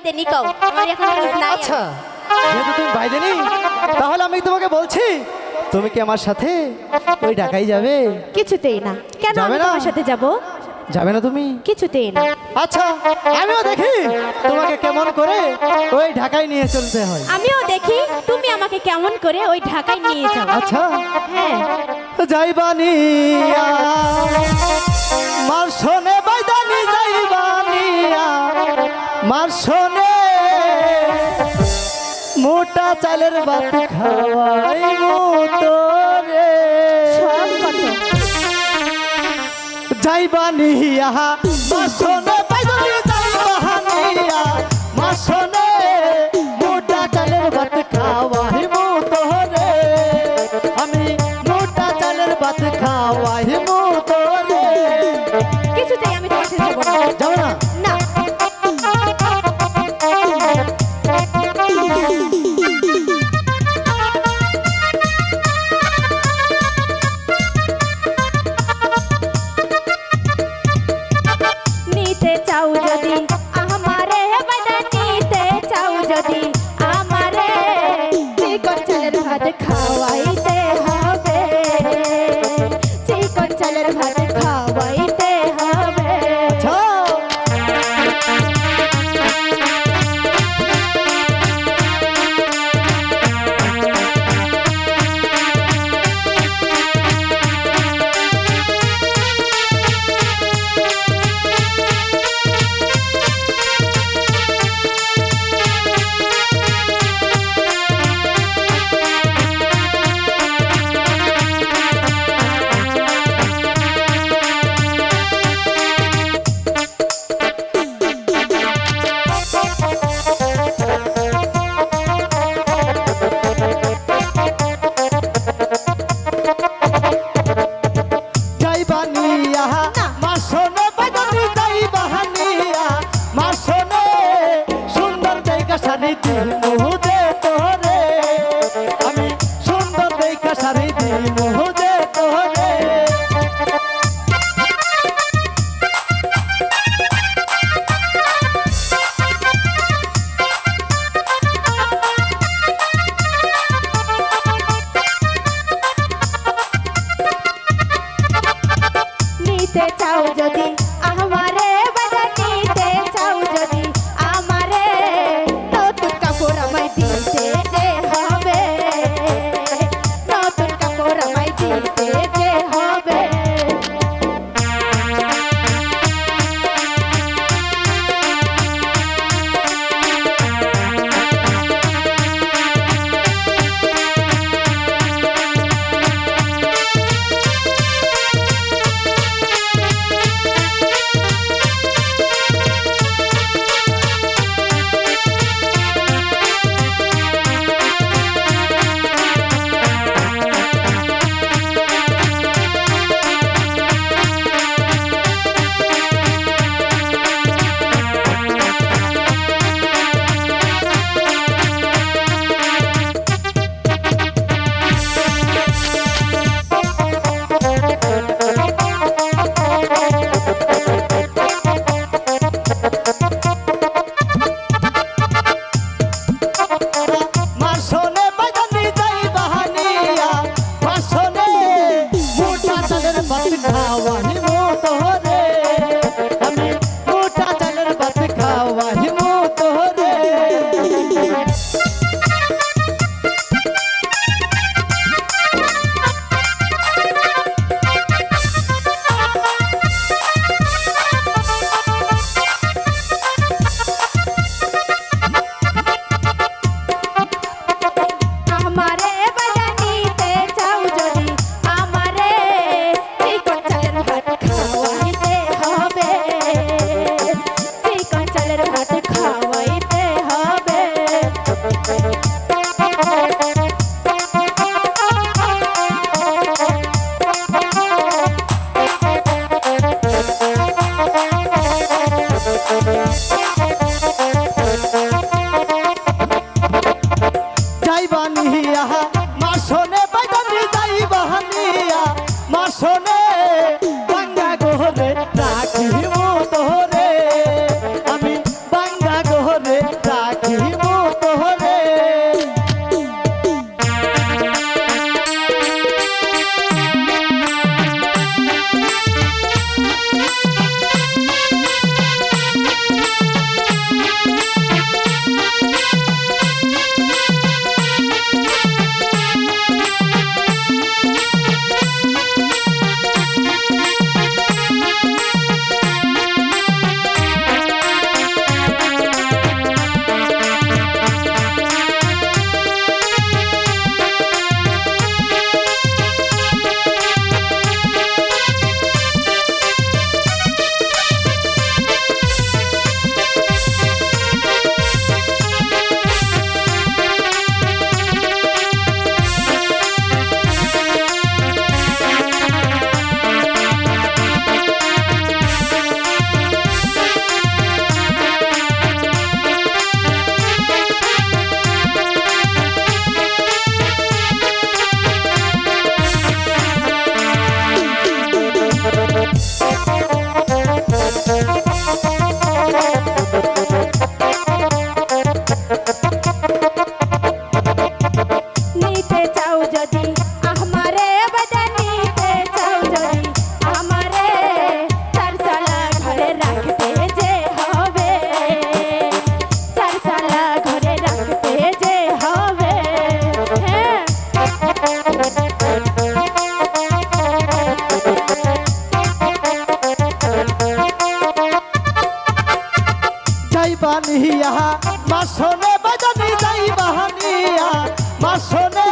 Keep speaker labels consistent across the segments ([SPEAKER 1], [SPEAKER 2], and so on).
[SPEAKER 1] দেনি কও আমার এখন কাজ নাই।
[SPEAKER 2] আচ্ছা যেহেতু তুমি বাইদেনি তাহলে আমি তোমাকে বলছি তুমি কি আমার সাথে ওই ঢাকায় যাবে?
[SPEAKER 1] কিছুতেই না। কেন
[SPEAKER 2] যাবে
[SPEAKER 1] আমি
[SPEAKER 2] না?
[SPEAKER 1] তোমার সাথে যাব?
[SPEAKER 2] যাবে না তুমি?
[SPEAKER 1] কিছুতেই না।
[SPEAKER 2] আচ্ছা আমিও দেখি তোমাকে কেমন করে ওই ঢাকায় নিয়ে চলতে হয়।
[SPEAKER 1] আমিও দেখি তুমি আমাকে কেমন করে ওই ঢাকায় নিয়ে যাও।
[SPEAKER 2] আচ্ছা
[SPEAKER 1] হ্যাঁ
[SPEAKER 2] যাইবানিয়া মার শোনে বাইদানি যাইবানিয়া মার শোনে মোটা চালের ভাত খাওয়াই তোরে
[SPEAKER 1] সব কত
[SPEAKER 2] যাইবানিয়া মার শোনে বাইদানি যাইবানিয়া মার শোনে মোটা চালের ভাত খাওয়াই তোরে আমি মোটা চালের ভাত খাওয়াই তোরে
[SPEAKER 1] কিছুতেই আমি তোমার সাথে যাব না।
[SPEAKER 2] যাও না
[SPEAKER 1] না নিতে চাও যদি আমারে বাদা নিতে চাও যদি আমারে চিকন চালের ভাত খাওয়াইতে হবে চিকন চালের ভাত খাওয়াইতে হবে।
[SPEAKER 2] যাও যাইবানিয়া মার শোনে বাইদানি যাইবানিয়া মার শোনে সুন্দর দেখা শাড়ি দিমু দে তোরে আমি সুন্দর দেখা শাড়ি দিমু দে তোরে
[SPEAKER 1] নিতে চাও যদি আমারে বাদা নিতে চাও যদি আমারে নতুন কাপড় আমায় দিতে যে হবে নতুন কাপড় আমায় দিতে যে হবে।
[SPEAKER 2] মার শোনে বাইদানি যাইবানিয়া মার শোনে মোটা চালের ভাত খাওয়াই তোরে আমি মোটা চালের ভাত খাওয়াই তোরে
[SPEAKER 1] আমারে বাদা নিতে চাও যদি আমারে চিকন চালের ভাত খাওয়াইতে হবে চিকন চালের ভাত খাওয়াইতে হবে।
[SPEAKER 2] যাইবানিয়া মার শোনে বাইদানি যাইবানিয়া মার শোনে বাঙ্গা গোহরে রাখিব তোরে আমি বাঙ্গা গোহরে বানিয়া মাসনে বাজানি যাই বাহানিয়া মাসনে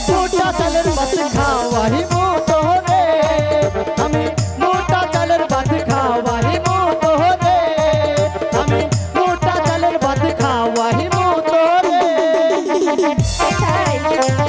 [SPEAKER 2] মোটা চালের ভাত খাওয়াই মোটরে আমি মোটা চালের ভাত খাওয়াই মোটরে আমি মোটা চালের ভাত খাওয়াই মোটরে
[SPEAKER 1] এটাই